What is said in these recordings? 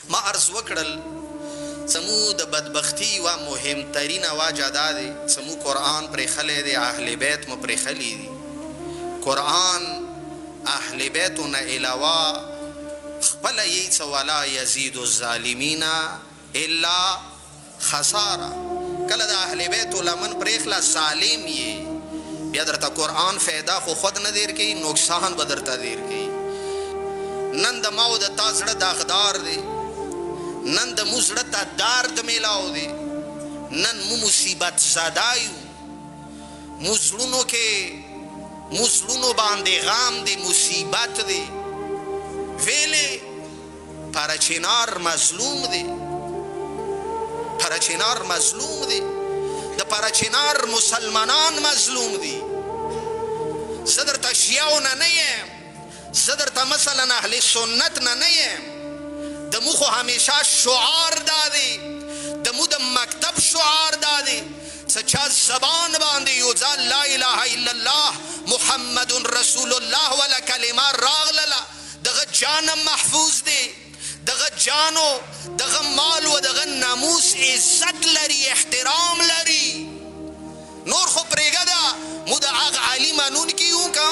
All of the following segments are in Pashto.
ما عرض وکړل زمو د بدبختی و مهمترین واجه دا دی زمو قرآن پرېښلی دی اهل بیت مو پرېښلي دي قرآن اهل بیتو نه علاوه خپله یې څه ولا یزید الظالمین الا خساره کله د اهل بیتو لمن پرېښله ظالم یې بیا درته قرآن فایده خو خود نه دیر کوي نقصان به درته دیر کوي نن د ما او د تا زړه داغدار دی نن د مو زړه ته درد میلاو دی نن مو مصیبت زده یو مو زړونو کې مو زړونو باندې غام دی مصیبت دی ویلې پرچینار مظلوم دی پرچینار مظلوم دی د پرچینار مسلمانان مظلوم دی زه درته شیعو نه نه یم زه درته مثلا اهل سنت نه یم د مو خو همیشه شعار دا دی د مو د مکتب شعار دا دی څه چا زبان باندې یو ځل لا اله الا الله محمد رسول الله ولا کلمه راغله دغه جانم محفوظ دی دغه جانو دغه مال و دغه ناموس عزت لري احترام لري نور خو پرېږه ده مو د هغه علي منونکي یو که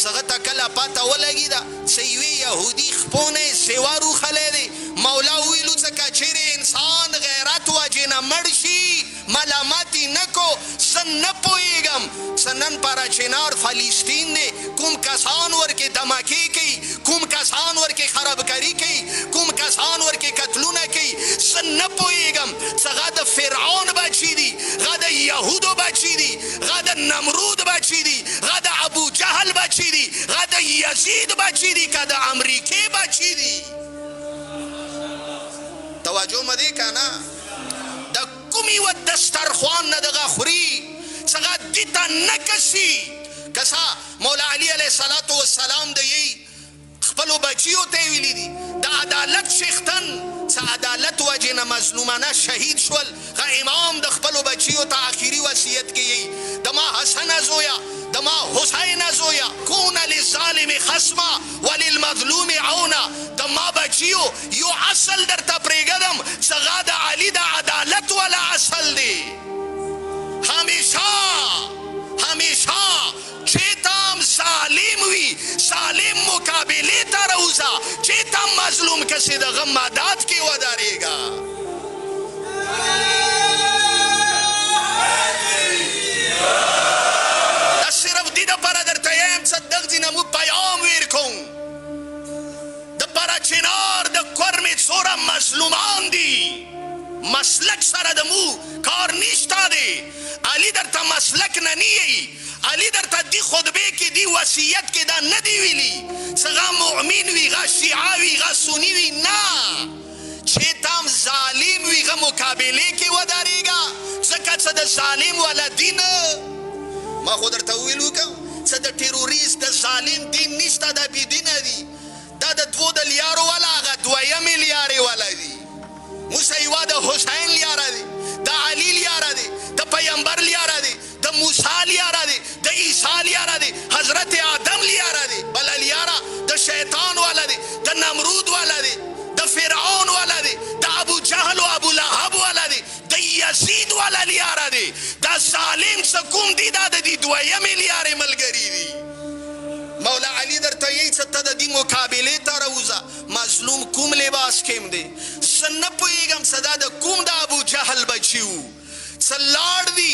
څه ته کله پته ولګېده څه یوې یهودي خپو نه یې سیوا روښلی دی مولا وویلو څه که چیرې انسان غیرت وجې نه مړ شي ملامت یې نه کو زه نه پوهېږم څه نن پرچینار فلسطین دی کوم کسان ورکې دمکې کوي کوم کسان ورکې خرابکاري کوي کوم کسان ورکې قتلونه کوي زه نه پوهېږم څه هغه د فرعون بچي دي هغه د یهودو بچي دي هغه د نمرود بچي دي هغه د ابو جهل بچي دي هغه د یزید بچي دي که د امریکې بچي دي توجه مه دی که نه د کوم یوه دسترخوان نه دغه خوري څه هغه دې ته نه کسي که څه مولا علي علیه السلام د یی خپلو بچیو ته یې ویلي دي د عدالت شیختن څه عدالت وجې نه مظلومانه شهید شول ښه امام د خپلو بچیو ته آخري وصیت کې یی د ما حسنه زویه د ما حسین زویه کون للظالم خصما وللمظلوم عونا د ما بچیو یو اصل درته پرېږدم څه هغه د علي د عدالت والا اصل دی همیشه همیشه چې تام ظالم وي ظالم مقابلې ته راوځه چې تام مظلوم کسې دغه مدد کې ودرېږه دا صرف دې دپاره درته یم څه دغځې نه موږ پیام ویر کوو د پرچینار د کورمې څوره مظلومان دي مسلک سره د مو کار نشته دی علي درته مسلک نه نیي علي درته دی خطبې کې دی وصیت کې دا نه دی ویلي څه هغه مؤمن وي هغه شیعه وي هغه سني وي نه چې تام ظالم وي هغه مقابلې کې ودرېږه ځکه څه د ظالم والا دین ما خو درته وویلو که څه د ټیروریست د ظالم دین نشته دا بېدینه دي دا د دوو د لیارو والا هغه دویمې لیارې والا دي موسی یوه د حسین لیاره دی د علي لیاره دی د پیغمبر لیاره دی د موسی لیاره دی د عیسی لیاره دی حضرت آدم لیاره دی بله لیاره د شیطان والا دی د نمرود والا دی د فرعون والا دی د ابو جهل و ابو لهب والا دی د یزید والا لیاره دی دا ظالم څه کوم دي دا د دې دویمې لیارې ملګري دي مولا علي درته یی څه ته د دې مقابلې ته راوځه مظلوم کوم لباس کیم دی زه نه پوهېږم څه دا د کوم د ابو جهل بچي وو څه لاړ دي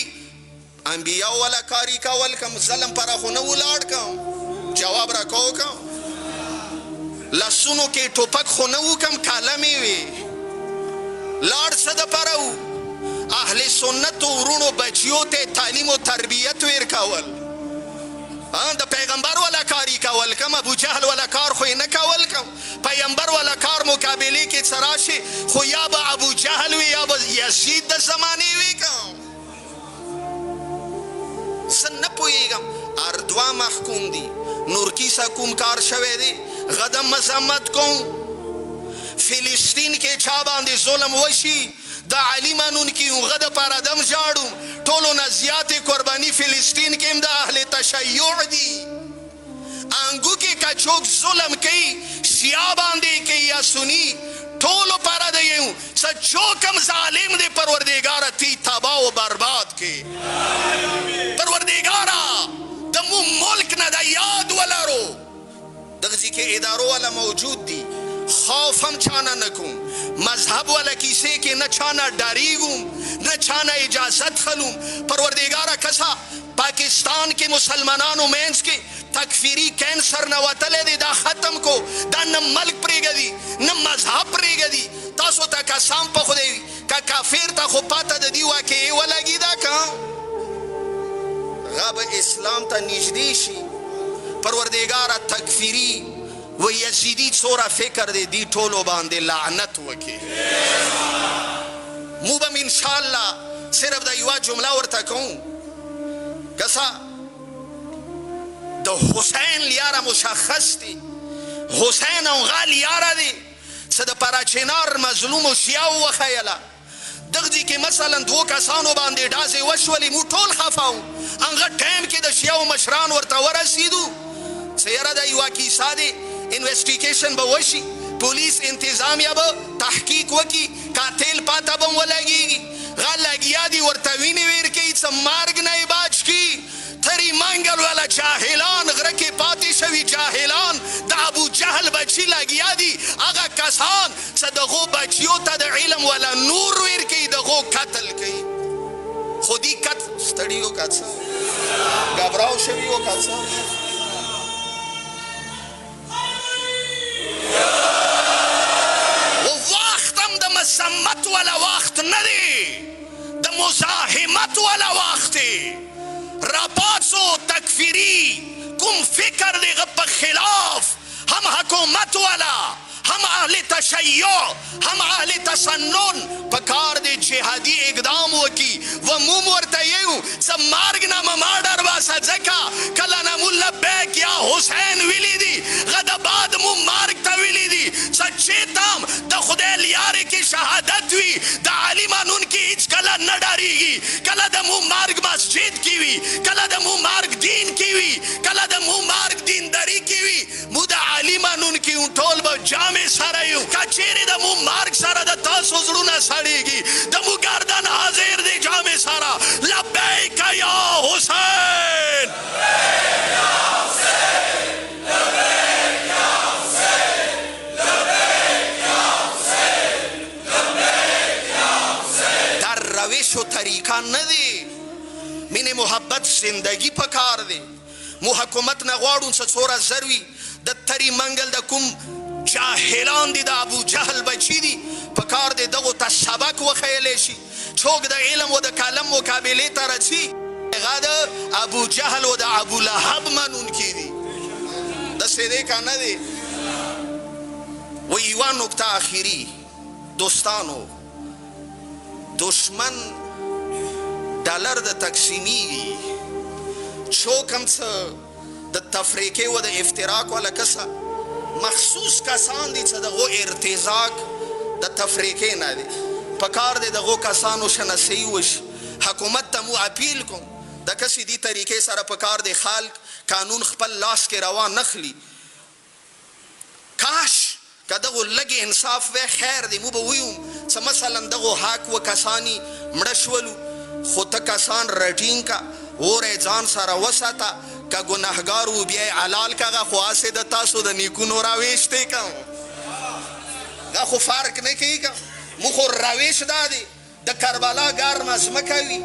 انبیاو والا کاري کول کم ظلم پره خو نه ولاړ کم جواب راکوو کم لاسونو کې ټوپک خو نه وو کم کالمې وې لاړ څه دپاره وو اهل سنتو ورونو بچیو ته تعلیم و تربیت ورکول د پیغمبر والا کاری کول کم ابو جهل والا کار خو نه کول کم پیغمبر والا کار مقابلې کې څه راشي خو یا به ابو جهل وي یا به یزید د زمانې وي کم زه نه پوهېږم اردوا محکوم دي نور کیسه کوم کار شوی دی غده مذمت کوم فلسطین کې چا باندې ظلم وشي د علي منونکي هغه دپاره دم ژاړو ټولو نه زیاتې قرباني فلسطین کې هم د اهل تشیع دي انګو کې که څوک ظلم کوي شیعه باندې کوي یا سني ټولو پاره سچوکم ظالم دے پروردگارا تی تباہ و برباد کے پروردگارا دمو ملک نہ دا یاد ولارو دغزی کے ادارو والا موجود دی خوف ہم چھانا نکوں مذہب والا کیسے کے نہ چھانا ڈاریگوں نہ چھانا اجازت خلوں پروردگارا کسا پاکستان کے مسلمانانو مینس کے تکفیری کینسر نہ وطلے دے دا ختم کو دا نہ ملک پریگا دی نہ مذہب پریگا دی تاسو تا کسام پا خودے کا کافر تا خو پاتا دا دیوا کے اے والا گی دا کان غاب اسلام تا نجدیشی پروردگارا تکفیری و یزیدی سورا فکر دے دی ٹولو باندے لعنت وکے موبم انشاءاللہ صرف دا یوا جملہ ورطا کون کسا دا حسین لیارا مشخص دی حسین اونغا لیارا دی صد پرا چنار مظلوم و شیاو و خیلا دغجی که مثلا دو کسانو باندے ڈازے وشولی مو ٹول خفاو انگا ٹیم که دا شیاو مشران ورطا ورسیدو سیرہ دا یوا کی سادے انویسٹیگیشن با وشی پولیس انتظامیہ با تحقیق وکی قاتل پاتا با ولگی غال لگیا دی ورطوینی ویر کی سمارگ نای باج کی تری منگل والا جاہلان غرکی پاتی شوی جاہلان دا ابو جہل بچی لگیا دی اگا کسان صدقو بچیو تا دا علم والا نور ویر کی دغو قتل کی خودی قتل ستڑیو کسا گبراو شویو کسا ووقتم دا مسمت والا وقت ندی دا مزاحمت والا وقتی رابطو تکفیری کم فکر دے غب خلاف ہم حکومت والا ہم اہل تشیع ہم اہل تسنن پکار دے جہادی اقدام وکی وموم ورتیو سب مارگ نام مارڈر باسا زکا کلا نام لبیک یا حسین ویلی دی غدباد موم مارگ تا ویلی دی سچے تام دا خدای لیارے کی شہادت وی دا علیمان ان کی اچ کلا نہ ڈاری گی کلا دا موم مارگ مسجد کی وی کلا دا موم مارگ دین کی وی کلا دا موم مارگ دین داری کی وی مودا علیمان ان کی انٹول با جامع سارایو کچیری دا مو مارک سارا دا تاسو زلونا ساڑی گی دا مو گردن حاضر دے جامع سارا لبیک یا حسین لبیک یا حسین لبیک یا حسین لبیک یا حسین لبیک یا حسین در روش و طریقہ ندی من محبت زندگی پکار دے مو حکومت نغوارون سا سورا زروی دا تری منگل دا کم جاہلان دی دا ابو جہل بچی دی پکار دے دغو تا سبک و خیلیشی چوک دا علم و دا کلم و قابلی تا رچی غاد ابو جہل و دا ابو لہب من ان کی دی دا سیدے کا ندے و ایوان نکتہ آخری دوستانو دشمن ڈالر دا تقسیمی گی چوکم سا دا تفریقے و دا افتراق والا کسا مخصوص کسان دی چا دغو ارتزاق دا تفریقے نا دی پکار دے دغو کسانو شنسی وش حکومت تا مو اپیل کن دا کسی دی طریقے سارا پکار دے خالق قانون خپل لاس کے روان نخلی کاش که دغو لگی انصاف وے خیر دی مو بویوم چا مثلا دغو حاک و کسانی مڑشولو خود تا کسان رٹین کا اور جان سارا وساتا کا گناہگارو بیائی علال کا گا خواسے دا تاسو دا نیکون و راویشتے کا گا خو فارق نکی کا مخو راویش دا دے دا کربلا گارم ازمکاوی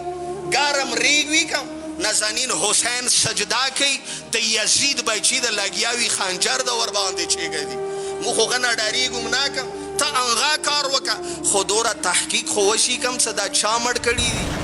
گارم ریگوی کا نزانین حسین سجدہ کی دا یزید بچی دا لگیاوی خانجر دا ورباندے چھے گا دی مخو غنا ڈاری گمنا کا تا انغا کار وکا خودورا تحقیق خوشی کم صدا چامڑ کری دی